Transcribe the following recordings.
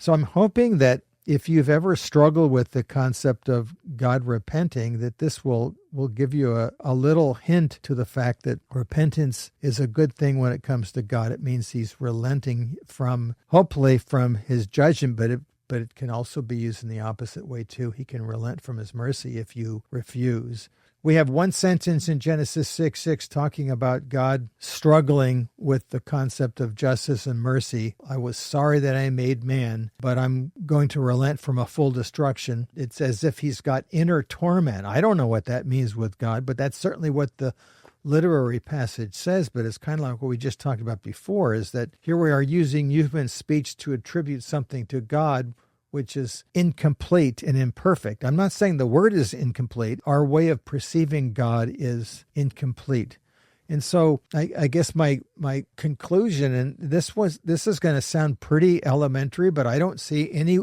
So I'm hoping that if you've ever struggled with the concept of God repenting, that this will give you a little hint to the fact that repentance is a good thing when it comes to God. It means he's relenting hopefully from his judgment, but it can also be used in the opposite way too. He can relent from his mercy if you refuse. We have one sentence in Genesis 6:6 talking about God struggling with the concept of justice and mercy. I was sorry that I made man, but I'm going to relent from a full destruction. It's as if he's got inner torment. I don't know what that means with God, but that's certainly what the literary passage says, but it's kind of like what we just talked about before, is that here we are using human speech to attribute something to God which is incomplete and imperfect. I'm not saying the word is incomplete. Our way of perceiving God is incomplete. And so I guess my conclusion, and this is going to sound pretty elementary, but I don't see any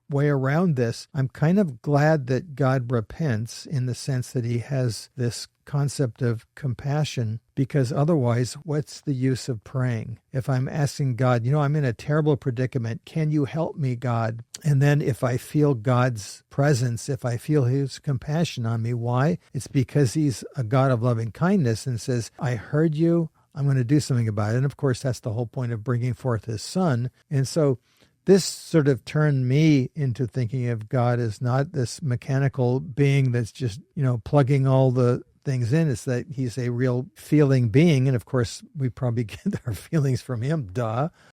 way around this. I'm kind of glad that God repents in the sense that he has this concept of compassion, because otherwise, what's the use of praying? If I'm asking God, I'm in a terrible predicament, can you help me, God? And then if I feel God's presence, if I feel his compassion on me, why? It's because he's a God of loving kindness and says, I heard you, I'm going to do something about it. And of course, that's the whole point of bringing forth his son. And so this sort of turned me into thinking of God as not this mechanical being that's just, plugging all the things in. It's that he's a real feeling being. And of course, we probably get our feelings from him, duh.